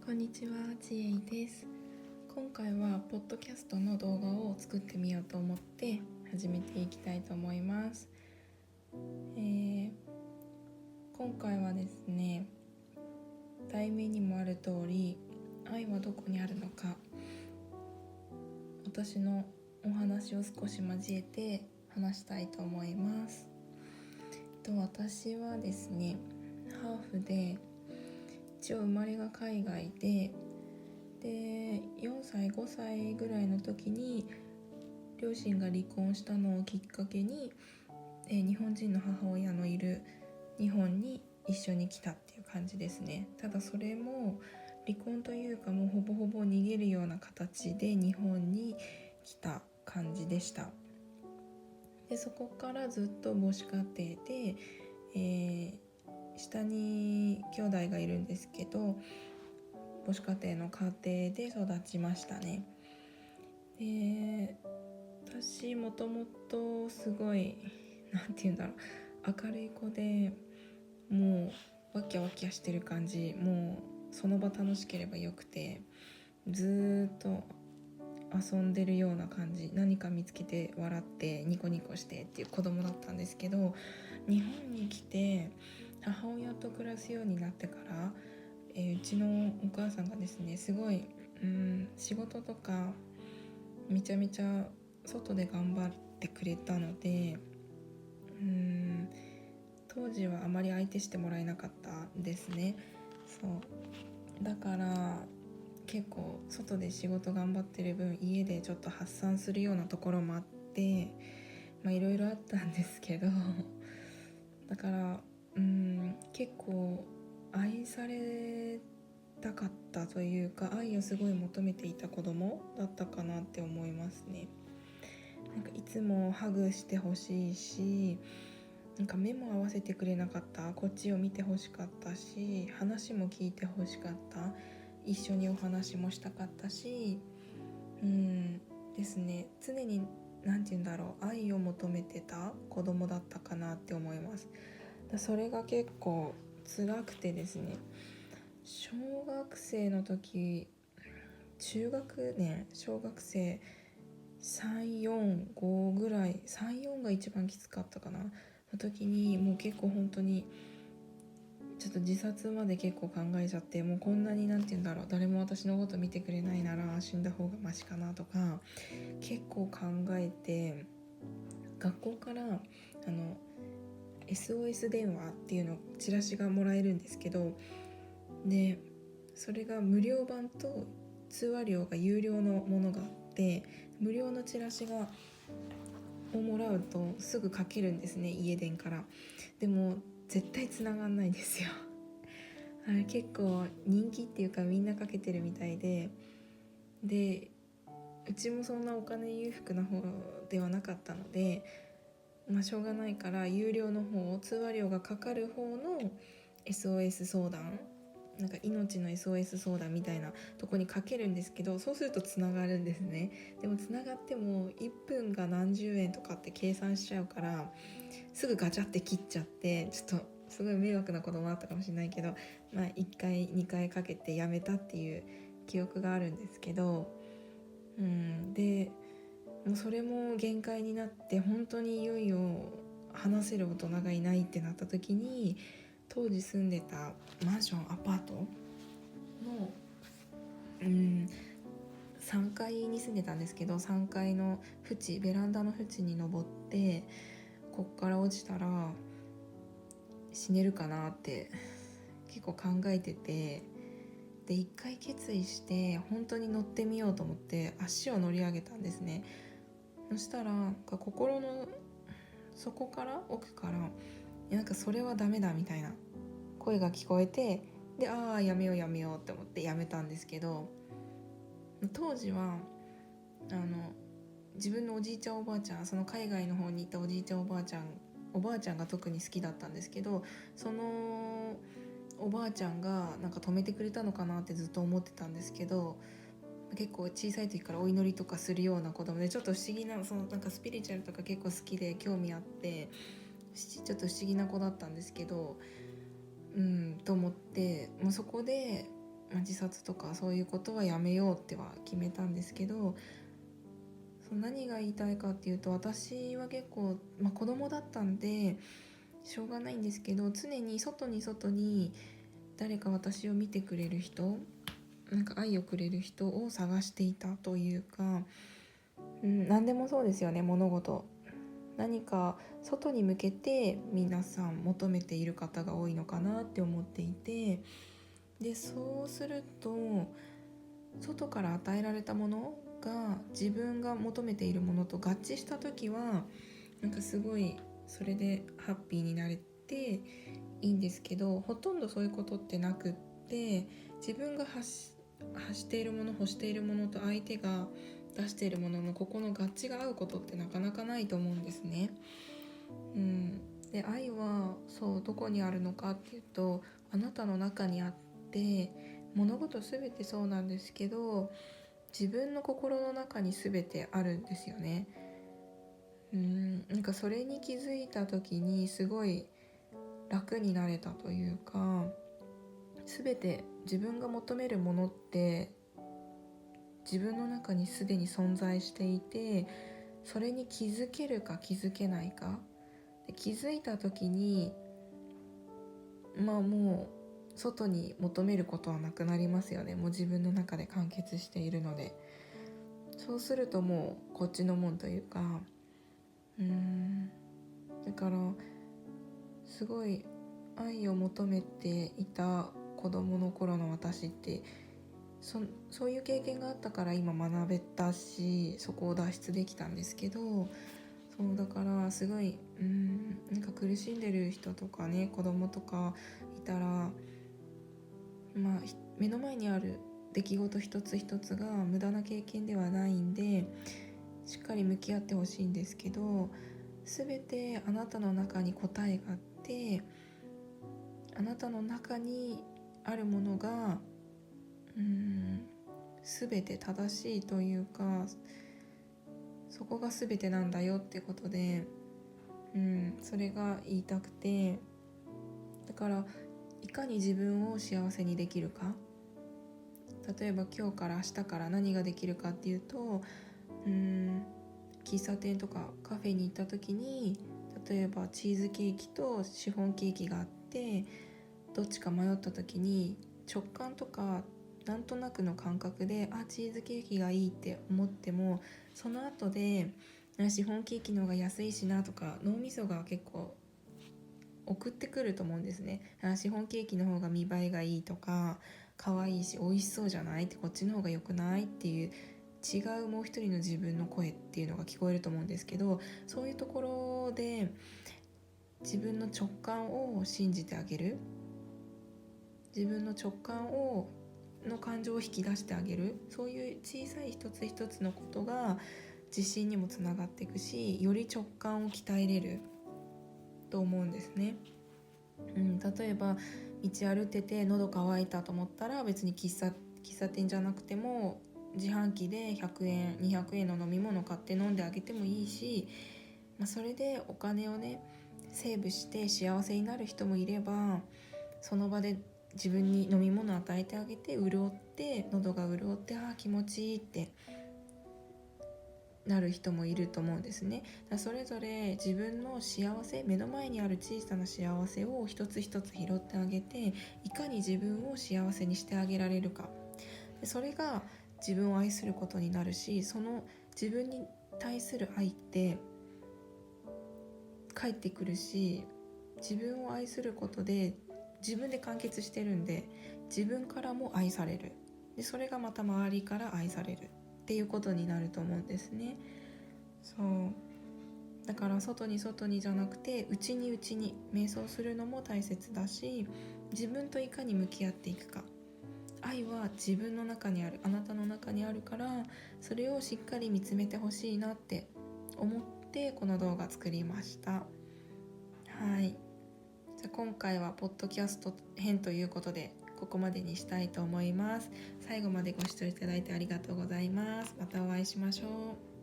こんにちは、ちえいです。今回はポッドキャストの動画を作ってみようと思って始めていきたいと思います。今回はですね、題名にもある通り、愛はどこにあるのか、私のお話を少し交えて話したいと思います。私はですね、ハーフで一応生まれが海外で4歳5歳ぐらいの時に両親が離婚したのをきっかけに、日本人の母親のいる日本に一緒に来たっていう感じですね。ただそれも離婚というかもうほぼほぼ逃げるような形で日本に来た感じでした。でそこからずっと母子家庭で、下に兄弟がいるんですけど母子家庭の家庭で育ちましたね。で私もともとすごいなんて言うんだろう、明るい子でもうワキャワキャしてる感じ、もうその場楽しければよくてずっと遊んでるような感じ、何か見つけて笑ってニコニコしてっていう子供だったんですけど、日本に来て母親と暮らすようになってから、うちのお母さんがですねすごい仕事とかめちゃめちゃ外で頑張ってくれたので、当時はあまり相手してもらえなかったんですね。そうだから結構外で仕事頑張ってる分家でちょっと発散するようなところもあって、いろいろあったんですけどだから結構愛されたかったというか、愛をすごい求めていた子供だったかなって思いますね。なんかいつもハグしてほしいし、なんか目も合わせてくれなかった、こっちを見てほしかったし、話も聞いてほしかった、一緒にお話もしたかったし、ですね、常に何て言うんだろう、愛を求めてた子供だったかなって思います。それが結構辛くてですね、小学生の時、中学年小学生345ぐらい、34が一番きつかったかなの時に、もう結構本当にちょっと自殺まで結構考えちゃって、もうこんなになんて言うんだろう、誰も私のこと見てくれないなら死んだ方がマシかなとか結構考えて、学校からSOS 電話っていうのチラシがもらえるんですけど、でそれが無料版と通話料が有料のものがあって、無料のチラシをもらうとすぐかけるんですね、家電から。でも絶対繋がんないんですよあれ結構人気っていうかみんなかけてるみたいで、うちもそんなお金裕福な方ではなかったので、しょうがないから有料の方、通話料がかかる方の SOS 相談、なんか命の SOS 相談みたいなとこにかけるんですけど、そうするとつながるんですね。でもつながっても1分が何十円とかって計算しちゃうから、すぐガチャって切っちゃって、ちょっとすごい迷惑なこともあったかもしれないけど、1回2回かけてやめたっていう記憶があるんですけど、でもうそれも限界になって、本当にいよいよ話せる大人がいないってなった時に、当時住んでたマンションアパートの3階に住んでたんですけど、3階の縁、ベランダの縁に登って、こっから落ちたら死ねるかなって結構考えてて、で一回決意して本当に乗ってみようと思って足を乗り上げたんですね。そしたら心の底から奥からなんかそれはダメだみたいな声が聞こえて、でやめようやめようって思ってやめたんですけど、当時は自分のおじいちゃんおばあちゃん、その海外の方に行ったおじいちゃんおばあちゃんが特に好きだったんですけど、そのおばあちゃんがなんか止めてくれたのかなってずっと思ってたんですけど、結構小さい時からお祈りとかするような子供で、ちょっと不思議な、なんかスピリチュアルとか結構好きで興味あって、ちょっと不思議な子だったんですけど、と思って、もうそこで自殺とかそういうことはやめようっては決めたんですけど、何が言いたいかっていうと、私は結構、子供だったんでしょうがないんですけど、常に外に誰か私を見てくれる人、愛をくれる人を探していたというか、何でもそうですよね。物事、何か外に向けて皆さん求めている方が多いのかなって思っていて、でそうすると外から与えられたものが自分が求めているものと合致した時はすごいそれでハッピーになれていいんですけど、ほとんどそういうことってなくって、自分が発しているもの、欲しているものと相手が出しているもののここの合致が合うことってなかなかないと思うんですね。で愛はどこにあるのかっていうと、あなたの中にあって、物事すべてそうなんですけど、自分の心の中にすべてあるんですよね。それに気づいた時にすごい楽になれたというか、すべて自分が求めるものって自分の中にすでに存在していて、それに気づけるか気づけないかで、気づいた時にもう外に求めることはなくなりますよね。もう自分の中で完結しているので、そうするともうこっちのもんというか、だからすごい愛を求めていた子供の頃の私って、そういう経験があったから今学べたし、そこを脱出できたんですけど、だからすごい苦しんでる人とかね、子供とかいたら、目の前にある出来事一つ一つが無駄な経験ではないんで、しっかり向き合ってほしいんですけど、全てあなたの中に答えがあって、あなたの中にあるものが全て正しいというか、そこが全てなんだよってことで、それが言いたくて、だからいかに自分を幸せにできるか、例えば今日から明日から何ができるかっていうと、喫茶店とかカフェに行った時に、例えばチーズケーキとシフォンケーキがあって、どっちか迷った時に直感とかなんとなくの感覚でチーズケーキがいいって思っても、その後でシフォンケーキの方が安いしなとか脳みそが結構送ってくると思うんですね。シフォンケーキの方が見栄えがいいとか、可愛いし美味しそうじゃないって、こっちの方が良くないっていう違うもう一人の自分の声っていうのが聞こえると思うんですけど、そういうところで自分の直感を信じてあげる、自分の直感の感情を引き出してあげる、そういう小さい一つ一つのことが自信にもつながっていくし、より直感を鍛えれると思うんですね。例えば道歩いてて喉乾いたと思ったら、別に喫茶店じゃなくても自販機で100円200円の飲み物買って飲んであげてもいいし、それでお金をねセーブして幸せになる人もいれば、その場で自分に飲み物を与えてあげて潤って、喉が潤って気持ちいいってなる人もいると思うんですね。それぞれ自分の幸せ、目の前にある小さな幸せを一つ一つ拾ってあげて、いかに自分を幸せにしてあげられるか、それが自分を愛することになるし、その自分に対する愛って返ってくるし、自分を愛することで自分で完結してるんで、自分からも愛される、でそれがまた周りから愛されるっていうことになると思うんですね。だから外にじゃなくて、内に瞑想するのも大切だし、自分といかに向き合っていくか、愛は自分の中にある、あなたの中にあるから、それをしっかり見つめてほしいなって思ってこの動画作りました。はい、じゃあ今回はポッドキャスト編ということでここまでにしたいと思います。最後までご視聴いただいてありがとうございます。またお会いしましょう。